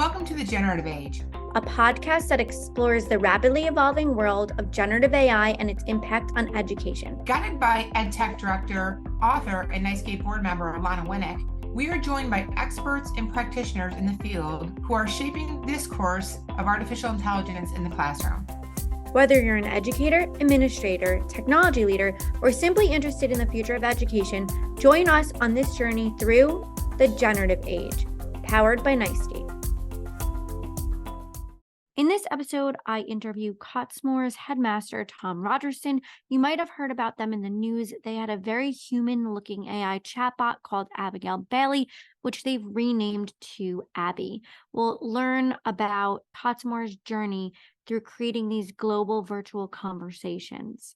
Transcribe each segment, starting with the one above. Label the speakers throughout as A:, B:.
A: Welcome to the Generative Age,
B: a podcast that explores the rapidly evolving world of generative AI and its impact on education.
A: Guided by EdTech Director, author, and NICE board member Alana Winnick, we are joined by experts and practitioners in the field who are shaping the discourse of artificial intelligence in the classroom.
B: Whether you're an educator, administrator, technology leader, or simply interested in the future of education, join us on this journey through the Generative Age, powered by NICE. In this episode, I interview Cottesmore's headmaster, Tom Rogerson. You might have heard about them in the news. They had a very human-looking AI chatbot called Abigail Baily, which they've renamed to Abby. We'll learn about Cottesmore's journey through creating these global virtual conversations.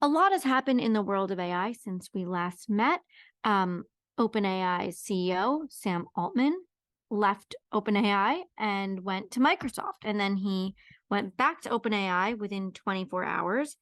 B: A lot has happened in the world of AI since we last met. OpenAI's CEO, Sam Altman, left OpenAI and went to Microsoft. And then he went back to OpenAI within 24 hours.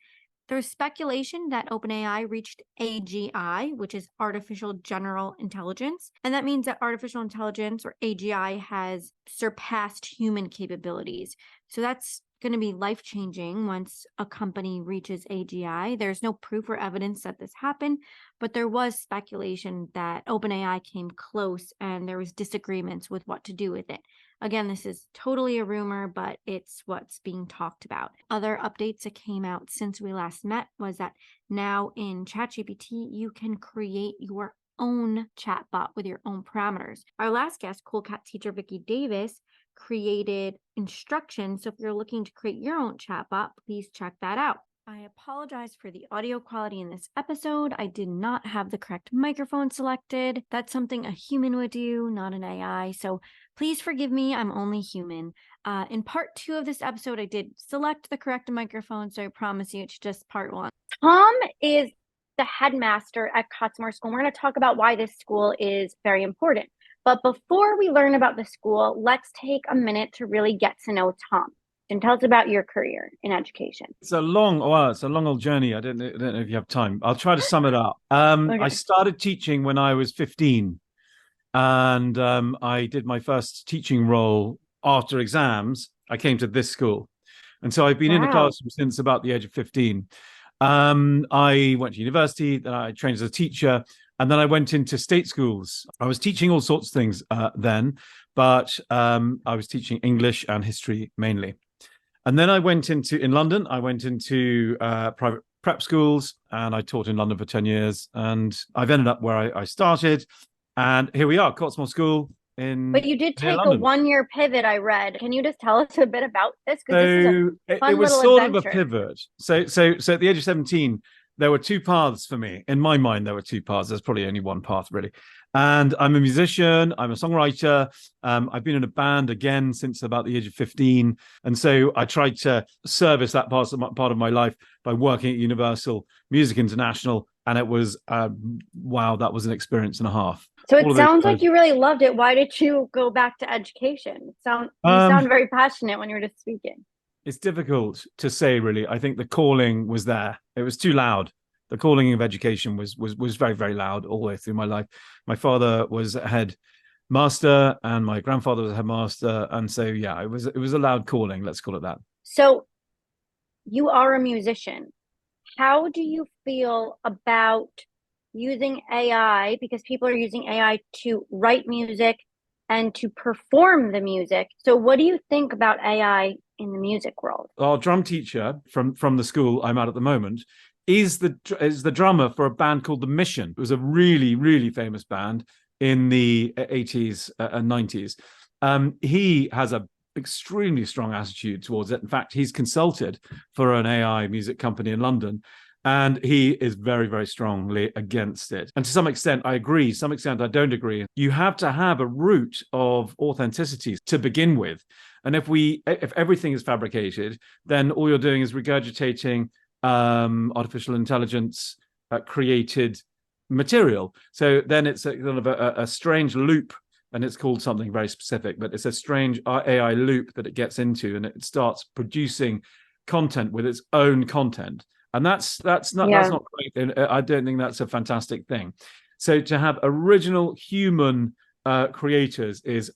B: There's speculation that OpenAI reached AGI, which is artificial general intelligence. And that means that artificial intelligence, or AGI, has surpassed human capabilities. So that's going to be life-changing once a company reaches AGI. There's no proof or evidence that this happened, but there was speculation that OpenAI came close and there was disagreements with what to do with it. Again, this is totally a rumor, but it's what's being talked about. Other updates that came out since we last met was that now in ChatGPT, you can create your own chatbot with your own parameters. Our last guest, Cool Cat teacher Vicki Davis, created instructions. So if you're looking to create your own chatbot, please check that out. I apologize for the audio quality in this episode. I did not have the correct microphone selected. That's something a human would do, not an AI. So please forgive me. I'm only human. In part 2 of this episode, I did select the correct microphone. So I promise you it's just part 1. Tom is the headmaster at Cottesmore School. We're going to talk about why this school is very important. But before we learn about the school, let's take a minute to really get to know Tom. And tell us about your career in education.
C: It's a long old journey. I don't know if you have time. I'll try to sum it up. Okay. I started teaching when I was 15. And I did my first teaching role after exams. I came to this school. And so I've been in the classroom since about the age of 15. I went to university, then I trained as a teacher. And then I went into state schools. I was teaching all sorts of things then, but I was teaching English and history mainly. And then I went in London, I went into private prep schools, and I taught in London for 10 years. And I've ended up where I started. And here we are, Cottesmore School in
B: But you did take a 1-year pivot, I read. Can you just tell us a bit about this?
C: So it was sort of a pivot. So at the age of 17, there were 2 paths for me. In my mind, there were 2 paths. There's probably only one path, really. And I'm a musician. I'm a songwriter. I've been in a band again since about the age of 15. And so I tried to service that part of my life by working at Universal Music International. And it was, wow, that was an experience and a half.
B: So it sounds like you really loved it. Why did you go back to education? You sound very passionate when you were just speaking.
C: It's difficult to say, really. I think the calling was there. It was too loud. The calling of education was very, very loud all the way through my life. My father was a headmaster and my grandfather was a headmaster. And so, yeah, it was a loud calling. Let's call it that.
B: So you are a musician. How do you feel about using AI? Because people are using AI to write music and to perform the music. So what do you think about AI in the music world?
C: Our drum teacher from the school I'm at the moment is the drummer for a band called The Mission. It was a really, really famous band in the 80s and 90s. He has a extremely strong attitude towards it. In fact, he's consulted for an AI music company in London, and he is very, very strongly against it. And to some extent, I agree. Some extent, I don't agree. You have to have a root of authenticity to begin with. And if everything is fabricated, then all you're doing is regurgitating artificial intelligence created material. So then it's a kind of a strange loop, and it's called something very specific, but it's a strange AI loop that it gets into, and it starts producing content with its own content. And that's not great. And I don't think that's a fantastic thing. So to have original human creators is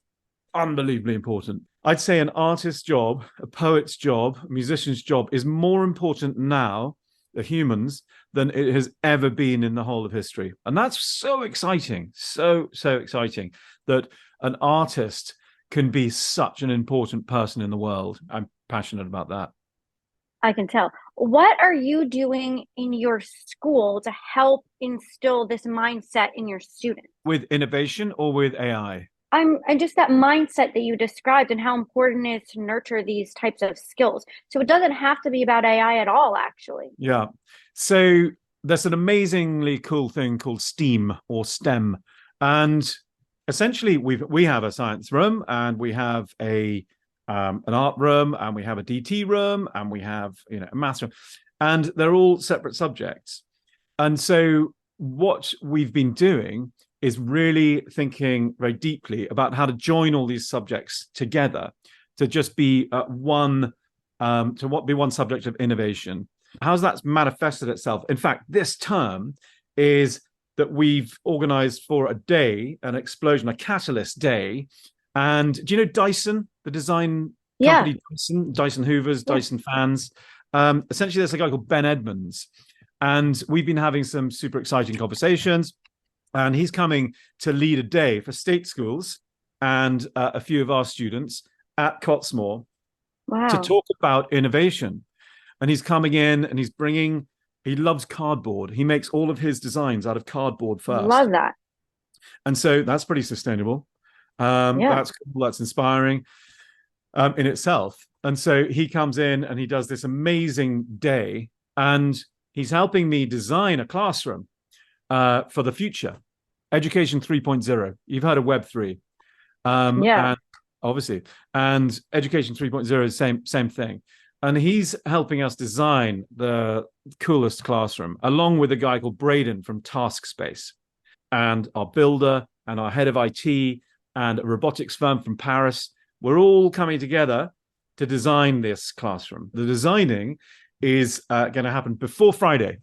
C: unbelievably important. I'd say an artist's job, a poet's job, a musician's job is more important now, the humans, than it has ever been in the whole of history. And that's so exciting, so exciting that an artist can be such an important person in the world. I'm passionate about that.
B: I can tell. What are you doing in your school to help instill this mindset in your students?
C: With innovation or with AI?
B: And just that mindset that you described and how important it is to nurture these types of skills. So it doesn't have to be about AI at all, actually.
C: Yeah. So there's an amazingly cool thing called STEAM or STEM. And essentially we have a science room, and we have an art room, and we have a DT room, and we have a math room, and they're all separate subjects. And so what we've been doing is really thinking very deeply about how to join all these subjects together to just be one subject of innovation. How's that manifested itself? In fact, this term is that we've organized for a day, an explosion, a catalyst day. And do you know Dyson, the design company? Dyson Hoovers, Dyson fans? Essentially, there's a guy called Ben Edmonds. And we've been having some super exciting conversations. And he's coming to lead a day for state schools and a few of our students at Cottesmore to talk about innovation. And he's coming in and he loves cardboard. He makes all of his designs out of cardboard first.
B: Love that.
C: And so that's pretty sustainable. That's cool. That's inspiring in itself. And so he comes in and he does this amazing day, and he's helping me design a classroom for the future. Education 3.0. You've heard of Web 3. And obviously. And Education 3.0 is same thing. And he's helping us design the coolest classroom, along with a guy called Braden from TaskSpace, and our builder and our head of IT and a robotics firm from Paris. We're all coming together to design this classroom. The designing is going to happen before Friday.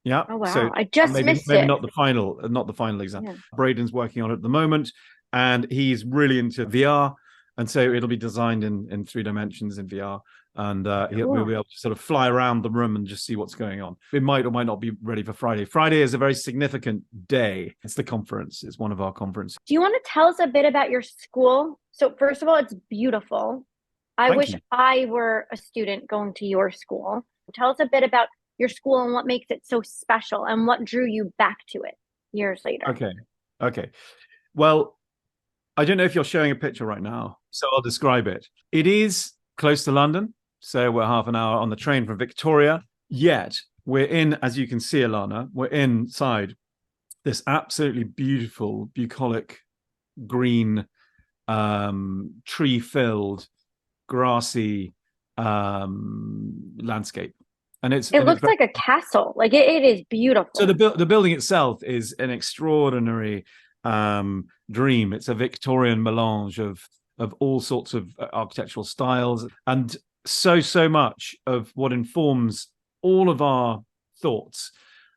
C: Yeah.
B: Oh, wow.
C: So
B: I just missed
C: maybe
B: it.
C: not the final exam. Yeah. Braden's working on it at the moment, and he's really into VR. And so it'll be designed in 3 dimensions in VR. And we'll be able to sort of fly around the room and just see what's going on. It might or might not be ready for Friday. Friday is a very significant day. It's the conference. It's one of our conferences.
B: Do you want to tell us a bit about your school? So first of all, it's beautiful. I wish I were a student going to your school. Tell us a bit about your school and what makes it so special and what drew you back to it years later.
C: Okay. Well, I don't know if you're showing a picture right now, so I'll describe it. It is close to London. So we're half an hour on the train from Victoria. Yet we're in, as you can see, Alana, we're inside this absolutely beautiful, bucolic, green, tree-filled, grassy landscape. And it looks
B: like a castle. Like it is beautiful.
C: So the building itself is an extraordinary dream. It's a Victorian melange of all sorts of architectural styles, and so much of what informs all of our thoughts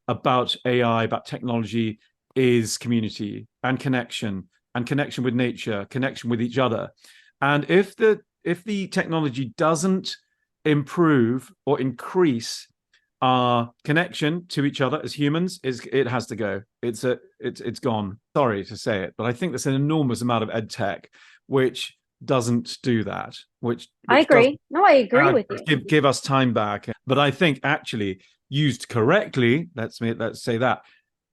C: about AI, about technology, is community and connection with nature, connection with each other. And if the technology doesn't improve or increase our connection to each other as humans, it has to go. It's gone. Sorry to say it, but I think there's an enormous amount of ed tech which doesn't do that. Which
B: I agree. No, I agree with you.
C: Give us time back. But I think actually used correctly, let's say that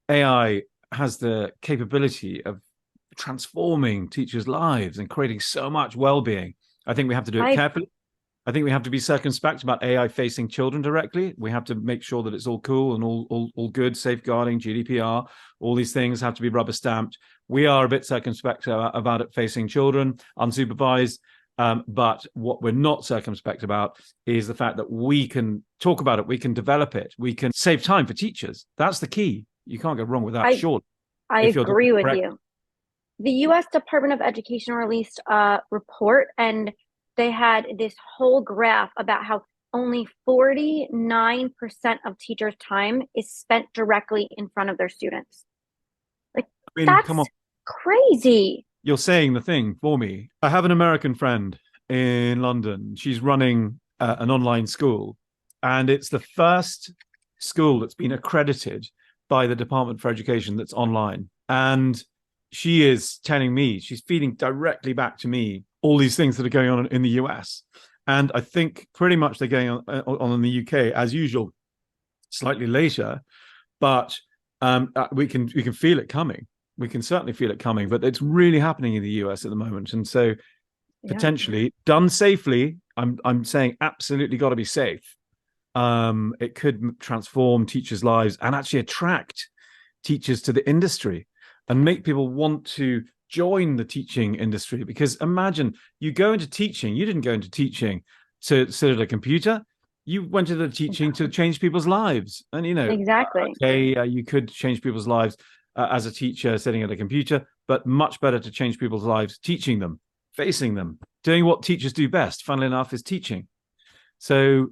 C: AI has the capability of transforming teachers' lives and creating so much well-being. I think we have to do it carefully. I think we have to be circumspect about AI facing children directly. We have to make sure that it's all cool and all good, safeguarding, GDPR, all these things have to be rubber stamped. We are a bit circumspect about it facing children, unsupervised. But what we're not circumspect about is the fact that we can talk about it, we can develop it, we can save time for teachers. That's the key. You can't go wrong with that, sure.
B: I agree with you. The U.S. Department of Education released a report, and they had this whole graph about how only 49% of teachers' time is spent directly in front of their students. Like, that's crazy.
C: you're saying the thing for me. I have an American friend in London. She's running an online school, and it's the first school that's been accredited by the Department for Education that's online. And she is telling me, she's feeding directly back to me all these things that are going on in the US. And I think pretty much they're going on in the UK as usual, slightly later, but we can feel it coming. We can certainly feel it coming, but it's really happening in the US at the moment. And so potentially done safely, I'm saying absolutely got to be safe. It could transform teachers' lives and actually attract teachers to the industry and make people want to join the teaching industry. Because imagine you go into teaching, you didn't go into teaching to sit at a computer. You went into teaching to change people's lives. And,
B: Exactly.
C: You could change people's lives as a teacher sitting at a computer, but much better to change people's lives teaching them, facing them, doing what teachers do best, funnily enough, is teaching. So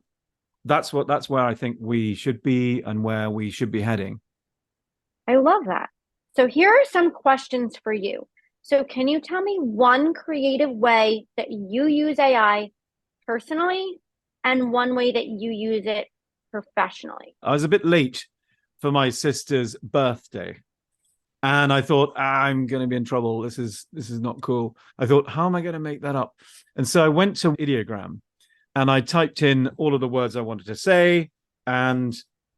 C: that's where I think we should be and where we should be heading.
B: I love that. So here are some questions for you. So can you tell me one creative way that you use AI personally and one way that you use it professionally?
C: I was a bit late for my sister's birthday, and I thought, I'm going to be in trouble. This is not cool. I thought, how am I going to make that up? And so I went to Ideogram and I typed in all of the words I wanted to say, and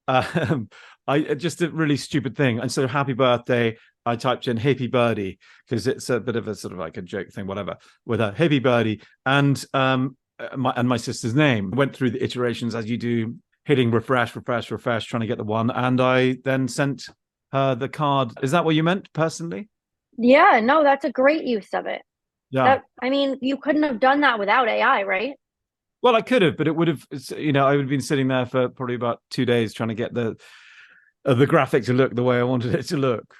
C: I just a really stupid thing. And so happy birthday, I typed in happy birdie because it's a bit of a sort of like a joke thing, whatever, with a happy birdie and my sister's name. Went through the iterations as you do, hitting refresh, trying to get the one. And I then sent her the card. Is that what you meant personally?
B: Yeah, no, that's a great use of it.
C: Yeah.
B: You couldn't have done that without AI, right?
C: Well, I could have, but it would have, I would have been sitting there for probably about 2 days trying to get the graphic to look the way I wanted it to look.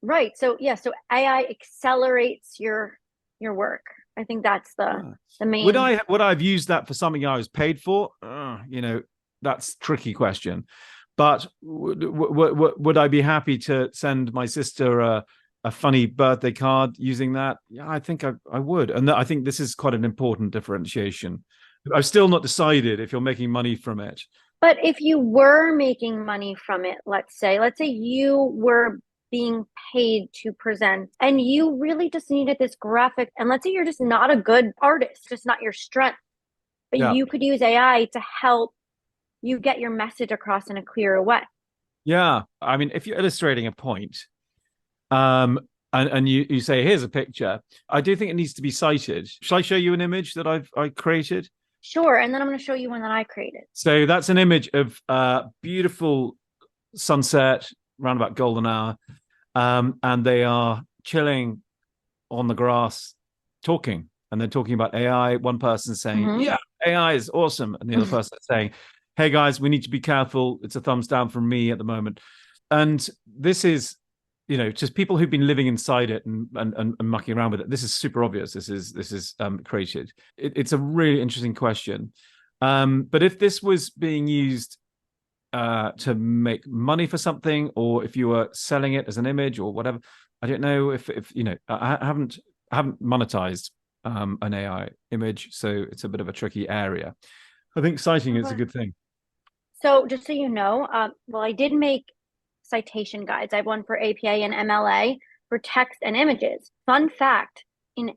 B: Right. So so AI accelerates your work. I think that's the main.
C: Would I have used that for something I was paid for? That's a tricky question. But would I be happy to send my sister a funny birthday card using that? Yeah, I think I would. And I think this is quite an important differentiation. I've still not decided if you're making money from it.
B: But if you were making money from it, let's say you were being paid to present and you really just needed this graphic, and let's say you're just not a good artist, just not your strength, but you could use AI to help you get your message across in a clearer way.
C: Yeah. I mean, if you're illustrating a point, and you say, here's a picture, I do think it needs to be cited. Shall I show you an image that I created?
B: Sure. And then I'm going to show you one that I created.
C: So that's an image of beautiful sunset around about golden hour. And they are chilling on the grass talking. And they're talking about AI. One person saying, yeah, AI is awesome. And the other person saying, hey, guys, we need to be careful. It's a thumbs down from me at the moment. And this is, just people who've been living inside it and mucking around with it. This is super obvious. This is created. It's a really interesting question. But if this was being used to make money for something, or if you were selling it as an image or whatever, I don't know if I haven't monetized an AI image, so it's a bit of a tricky area. I think citing is a good thing.
B: So just so you know, I did make citation guides. I have one for APA and MLA for text and images. Fun fact, in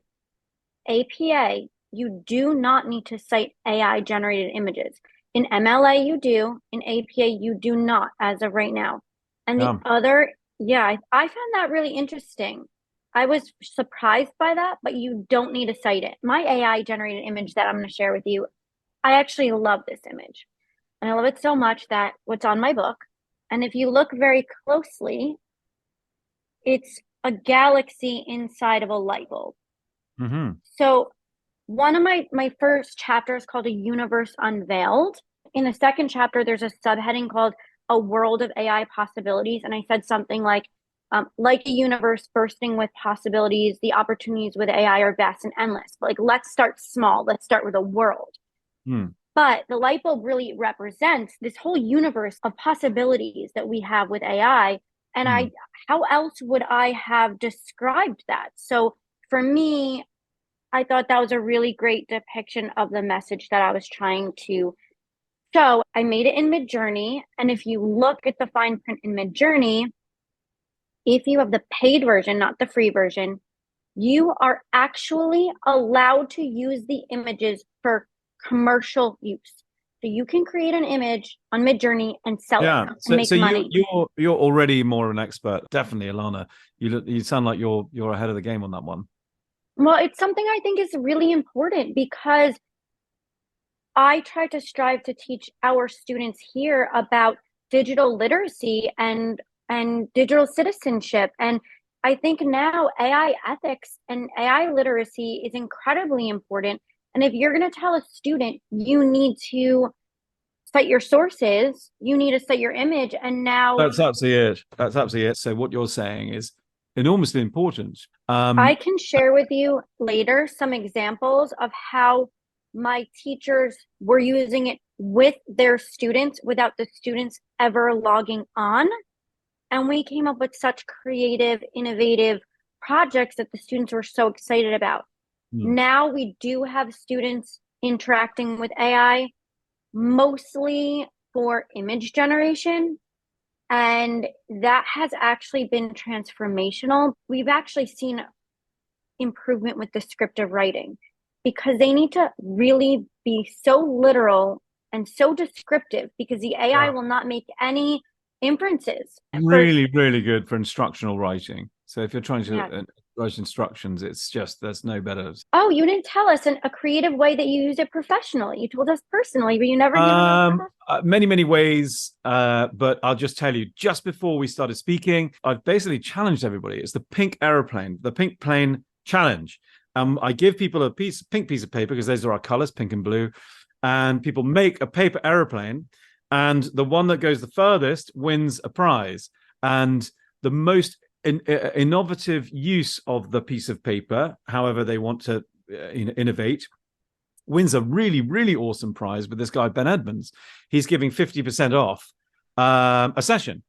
B: APA, you do not need to cite AI generated images. In MLA, you do. In APA, you do not as of right now. And the other, I found that really interesting. I was surprised by that, but you don't need to cite it. My AI generated image that I'm going to share with you, I actually love this image. And I love it so much that what's on my book. And if you look very closely, it's a galaxy inside of a light bulb. Mm-hmm. So one of my first chapters is called A Universe Unveiled. In the second chapter, there's a subheading called A World of AI Possibilities. And I said something like a universe bursting with possibilities, the opportunities with AI are vast and endless. But let's start small. Let's start with a world. But the light bulb really represents this whole universe of possibilities that we have with AI. And how else would I have described that? So for me, I thought that was a really great depiction of the message that I was trying to show. I made it in Midjourney, and if you look at the fine print in Midjourney, if you have the paid version, not the free version, you are actually allowed to use the images for commercial use. So you can create an image on Midjourney and sell it and make money.
C: You're already more an expert, definitely, Alana. You sound like you're ahead of the game on that one.
B: Well, it's something I think is really important because I try to strive to teach our students here about digital literacy and digital citizenship. And I think now AI ethics and AI literacy is incredibly important. And if you're going to tell a student you need to cite your sources, you need to cite your image, and now
C: That's absolutely it. So what you're saying is enormously important.
B: I can share with you later some examples of how my teachers were using it with their students without the students ever logging on. And we came up with such creative, innovative projects that the students were so excited about. Now we do have students interacting with AI, mostly for image generation. And that has actually been transformational. We've actually seen improvement with descriptive writing because they need to really be so literal and so descriptive because the AI will not make any inferences.
C: Really, really good for instructional writing. So if you're trying to write instructions, it's just, there's no better.
B: Oh, you didn't tell us in a creative way that you use it professionally. You told us personally, but you never gave us
C: many ways. But I'll just tell you, just before we started speaking, I've basically challenged everybody. It's the pink aeroplane, the pink plane challenge. I give people a pink piece of paper because those are our colors, pink and blue. And people make a paper aeroplane. And the one that goes the furthest wins a prize. And the most innovative use of the piece of paper, however they want to innovate, wins a really, really awesome prize with this guy, Ben Edmonds. He's giving 50% off a session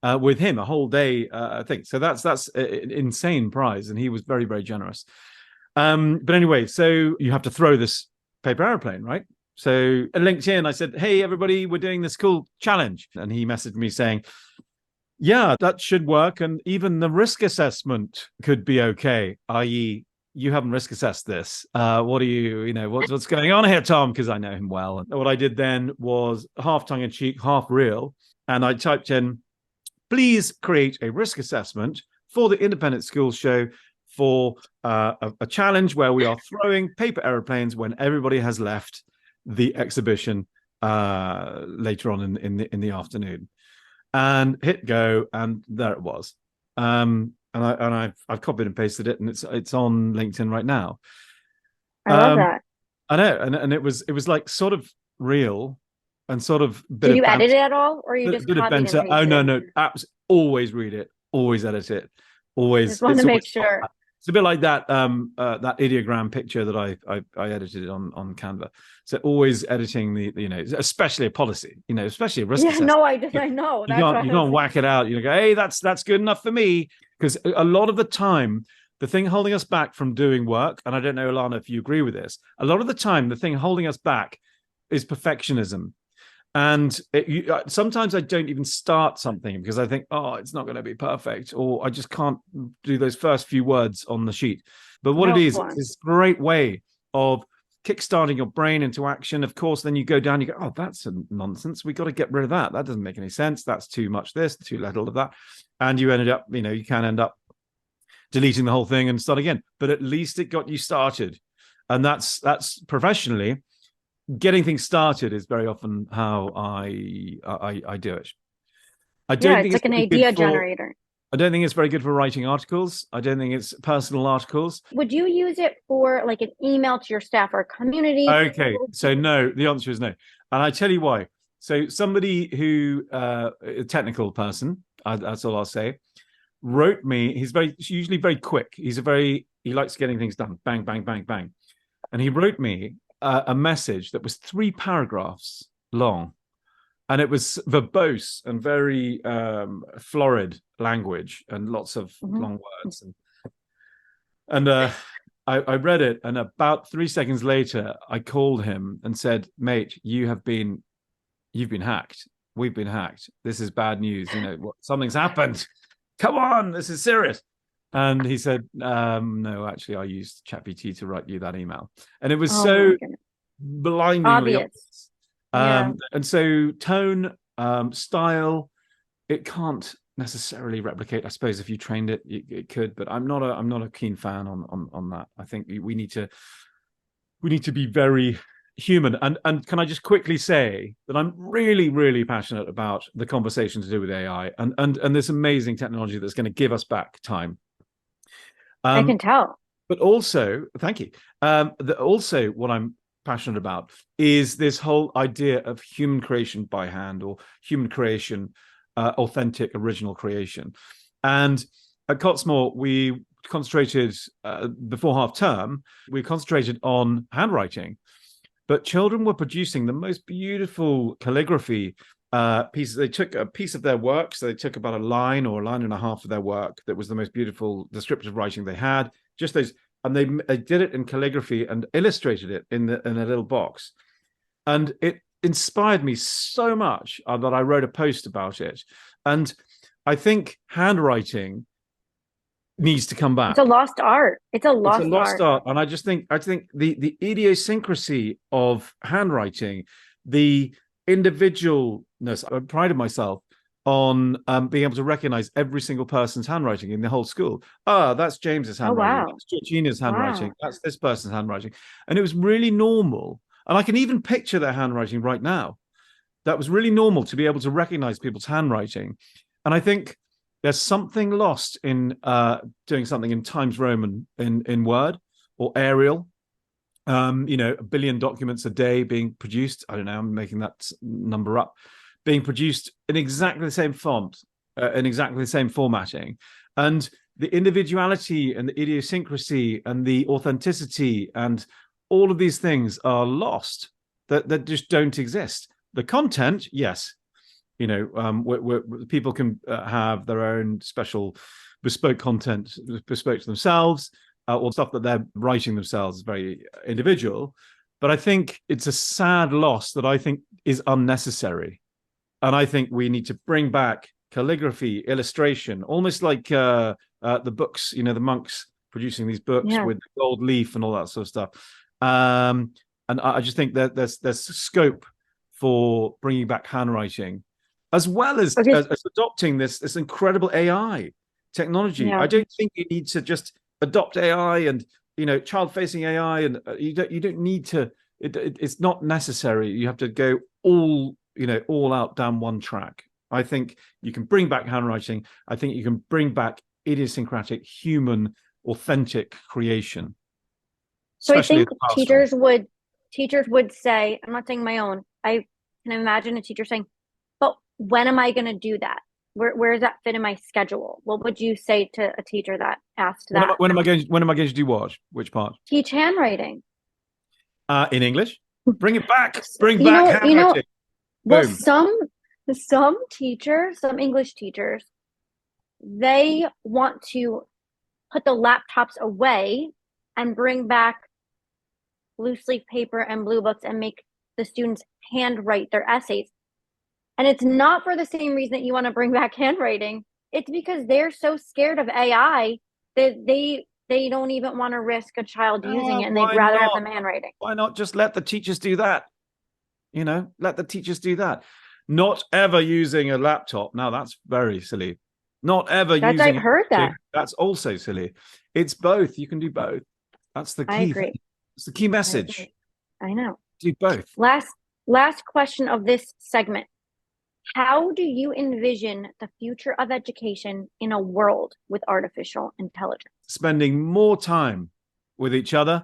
C: with him, a whole day thing. So that's an insane prize. And he was very, very generous. But anyway, so you have to throw this paper airplane, right? So at LinkedIn, I said, hey, everybody, we're doing this cool challenge. And he messaged me saying, yeah, that should work. And even the risk assessment could be okay, i.e., you haven't risk assessed this. What are you, what's going on here, Tom? Because I know him well. And what I did then was half tongue in cheek, half real. And I typed in, please create a risk assessment for the Independent Schools Show for a challenge where we are throwing paper aeroplanes when everybody has left the exhibition later on in the afternoon. And hit go, and there it was. And I've copied and pasted it, and it's on LinkedIn right now.
B: I love that.
C: I know, and it was like sort of real and sort of.
B: Did you edit it at all, or you just copied and pasted?
C: Oh no! Always read it, always edit it, always.
B: Just want to make sure.
C: It's a bit like that that ideogram picture that I edited on Canva. So always editing the especially a policy, especially a risk assessment.
B: No, I know.
C: You can't whack it out. You go, hey, that's good enough for me. Because a lot of the time, the thing holding us back from doing work, and I don't know, Alana, if you agree with this, a lot of the time, the thing holding us back is perfectionism. And sometimes I don't even start something because I think, oh, it's not going to be perfect, or I just can't do those first few words on the sheet. But what it is, it's this great way of kickstarting your brain into action. Of course, then you go down, you go, oh, that's a nonsense. We got to get rid of that. That doesn't make any sense. That's too much this, too little of that. And you ended up, you can end up deleting the whole thing and start again. But at least it got you started. And that's professionally. Getting things started is very often how I do it. I don't think
B: it's like an idea generator.
C: I don't think it's very good for writing articles. I don't think it's personal articles.
B: Would you use it for like an email to your staff or community?
C: Okay, so no, the answer is no. And I tell you why. So somebody who, a technical person, that's all I'll say, wrote me, he's usually very quick. He likes getting things done. Bang, bang, bang, bang. And he wrote me a message that was 3 paragraphs long, and it was verbose and very florid language and lots of long words. And I read it, and about 3 seconds later, I called him and said, "Mate, you've been hacked. We've been hacked. This is bad news. Something's happened. Come on, this is serious." And he said, "No, actually, I used ChatGPT to write you that email." And it was so blindingly obvious. And so tone, style, it can't necessarily replicate. I suppose if you trained it, it could, but I'm not a keen fan on that. I think we need to be very human. And can I just quickly say that I'm really, really passionate about the conversation to do with AI and this amazing technology that's going to give us back time.
B: I can tell.
C: But also, thank you. Also, what I'm passionate about is this whole idea of human creation by hand, or human creation, authentic, original creation. And at Cottesmore, we concentrated before half term, we concentrated on handwriting. But children were producing the most beautiful calligraphy pieces. They took a piece of their work, so they took about a line or a line and a half of their work that was the most beautiful descriptive writing they had, just those, and they did it in calligraphy and illustrated it in a little box. And it inspired me so much that I wrote a post about it. And I think handwriting needs to come back.
B: It's a lost art. It's a lost art.
C: And I think the idiosyncrasy of handwriting, the individualness, I prided myself on being able to recognize every single person's handwriting in the whole school. That's James's handwriting. That's Georgina's handwriting. That's this person's handwriting. And it was really normal. And I can even picture their handwriting right now. That was really normal to be able to recognize people's handwriting. And I think there's something lost in doing something in Times Roman in Word or Arial. A billion documents a day being produced. I don't know, I'm making that number up. Being produced in exactly the same font, in exactly the same formatting. And the individuality and the idiosyncrasy and the authenticity and all of these things are lost, that just don't exist. The content, yes. People can have their own special bespoke content, bespoke to themselves, or stuff that they're writing themselves is very individual. But I think it's a sad loss that I think is unnecessary. And I think we need to bring back calligraphy, illustration, almost like the books, the monks producing these books with the gold leaf and all that sort of stuff. And I just think that there's scope for bringing back handwriting, as well as adopting this incredible AI technology. I don't think you need to just adopt AI and child-facing AI, and you don't need to. It's not necessary. You have to go all out down one track. I think you can bring back handwriting. I think you can bring back idiosyncratic, human, authentic creation.
B: So I think teachers would say, I'm not saying my own, I can imagine a teacher saying, but when am I going to do that? Where does that fit in my schedule? What would you say to a teacher that asked that?
C: When am I going to do what? Which part?
B: Teach handwriting.
C: In English? Bring it back. Bring back handwriting.
B: Well, some teachers, some English teachers, they want to put the laptops away and bring back loose leaf paper and blue books and make the students handwrite their essays. And it's not for the same reason that you want to bring back handwriting. It's because they're so scared of AI that they don't even want to risk a child using it, and they'd rather have them handwriting.
C: Why not just let the teachers do that? Let the teachers do that. Not ever using a laptop. Now that's very silly. Not ever using.
B: I've heard that.
C: That's also silly. It's both. You can do both. That's the key.
B: I agree.
C: It's the key message.
B: I know.
C: Do both.
B: Last question of this segment. How do you envision the future of education in a world with artificial intelligence?
C: Spending more time with each other,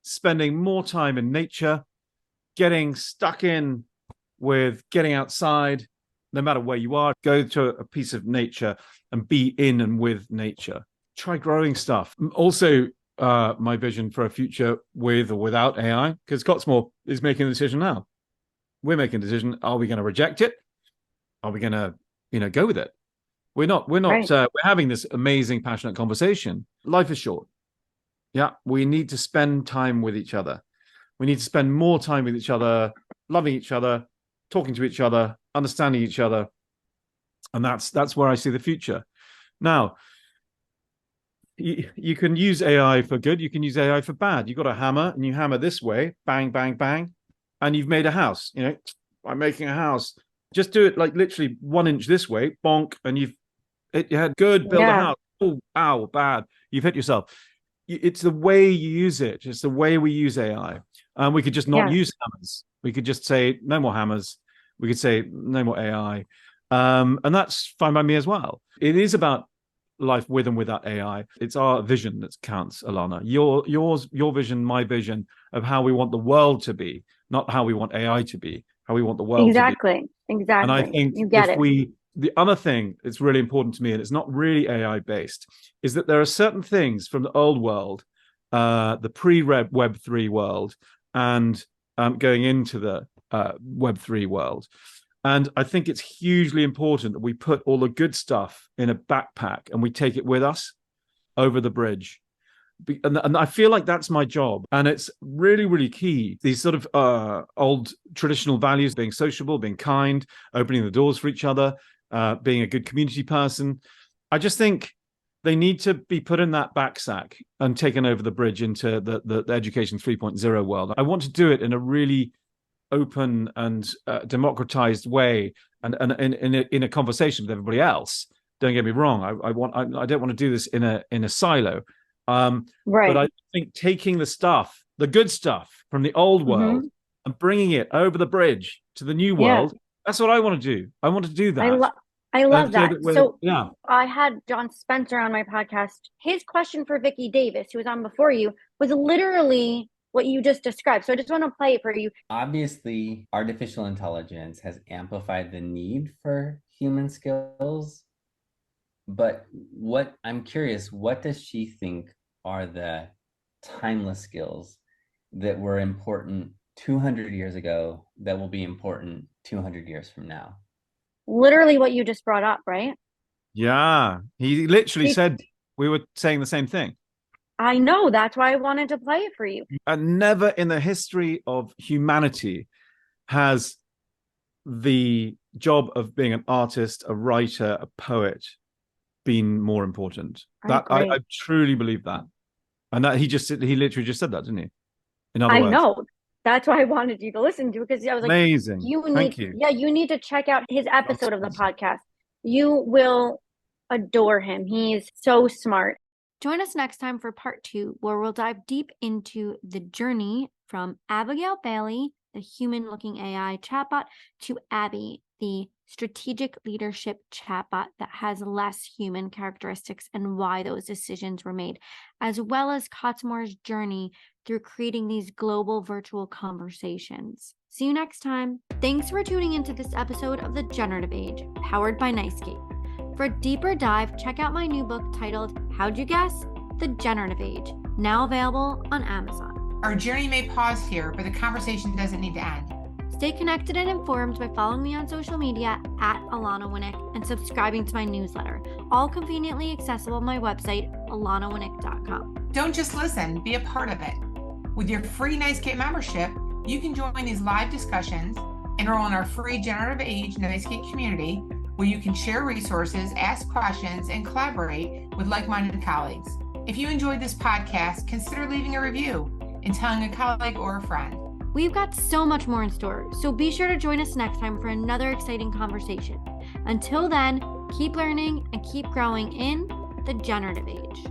C: spending more time in nature, getting stuck in with getting outside, no matter where you are. Go to a piece of nature and be in and with nature. Try growing stuff. Also, my vision for a future with or without AI, because Cottesmore is making a decision now. We're making a decision. Are we going to reject it? Are we going to, go with it? We're not. Right. We're having this amazing, passionate conversation. Life is short. Yeah, we need to spend time with each other. We need to spend more time with each other, loving each other, talking to each other, understanding each other. And that's where I see the future. Now, you can use AI for good. You can use AI for bad. You've got a hammer and you hammer this way, bang, bang, bang, and you've made a house. I'm making a house. Just do it like literally 1 inch this way, bonk, and you had good, build a house. Oh, ow, bad. You've hit yourself. It's the way you use it. It's the way we use AI. We could just not use hammers. We could just say no more hammers. We could say no more AI. And that's fine by me as well. It is about life with and without AI. It's our vision that counts, Alana. Your vision, my vision of how we want the world to be, not how we want AI to be, how we want the world to be.
B: Exactly.
C: And I think the other thing that's really important to me, and it's not really AI based, is that there are certain things from the old world, the pre-Web3 world, and going into the Web3 world. And I think it's hugely important that we put all the good stuff in a backpack and we take it with us over the bridge. And I feel like that's my job. And it's really, really key. These sort of old traditional values, being sociable, being kind, opening the doors for each other, being a good community person. I just think they need to be put in that backsack and taken over the bridge into the Education 3.0 world. I want to do it in a really open and democratized way, and in a conversation with everybody else. Don't get me wrong. I don't want to do this in a silo. Right. But I think taking the good stuff from the old world and bringing it over the bridge to the new world, that's what I want to do. I want to do that.
B: I love that. So I had John Spencer on my podcast. His question for Vicki Davis, who was on before you, was literally what you just described. So I just want to play it for you.
D: Obviously, artificial intelligence has amplified the need for human skills. But I'm curious, what does she think are the timeless skills that were important 200 years ago that will be important 200 years from now?
B: Literally what you just brought up, right?
C: Yeah, he literally said we were saying the same thing.
B: I know, that's why I wanted to play it for you.
C: And never in the history of humanity has the job of being an artist, a writer, a poet been more important. I truly believe that. And that he literally just said that, didn't he? In other words.
B: I know. That's why I wanted you to listen to it, because I was like,
C: amazing.
B: Thank you. Yeah, you need to check out his episode of the podcast. You will adore him. He's so smart. Join us next time for part 2, where we'll dive deep into the journey from Abigail Baily, the human-looking AI chatbot, to Abby, the strategic leadership chatbot that has less human characteristics, and why those decisions were made, as well as Cottesmore's journey through creating these global virtual conversations. See you next time. Thanks for tuning into this episode of The Generative Age, powered by Nightscape. For a deeper dive, check out my new book titled, How'd You Guess? The Generative Age, now available on Amazon.
A: Our journey may pause here, but the conversation doesn't need to end.
B: Stay connected and informed by following me on social media at Alana Winnick and subscribing to my newsletter, all conveniently accessible on my website, alanawinnick.com.
A: Don't just listen, be a part of it. With your free Nightscape membership, you can join these live discussions, enroll in our free Generative Age Nightscape community, where you can share resources, ask questions, and collaborate with like-minded colleagues. If you enjoyed this podcast, consider leaving a review and telling a colleague or a friend.
B: We've got so much more in store, so be sure to join us next time for another exciting conversation. Until then, keep learning and keep growing in the Generative Age.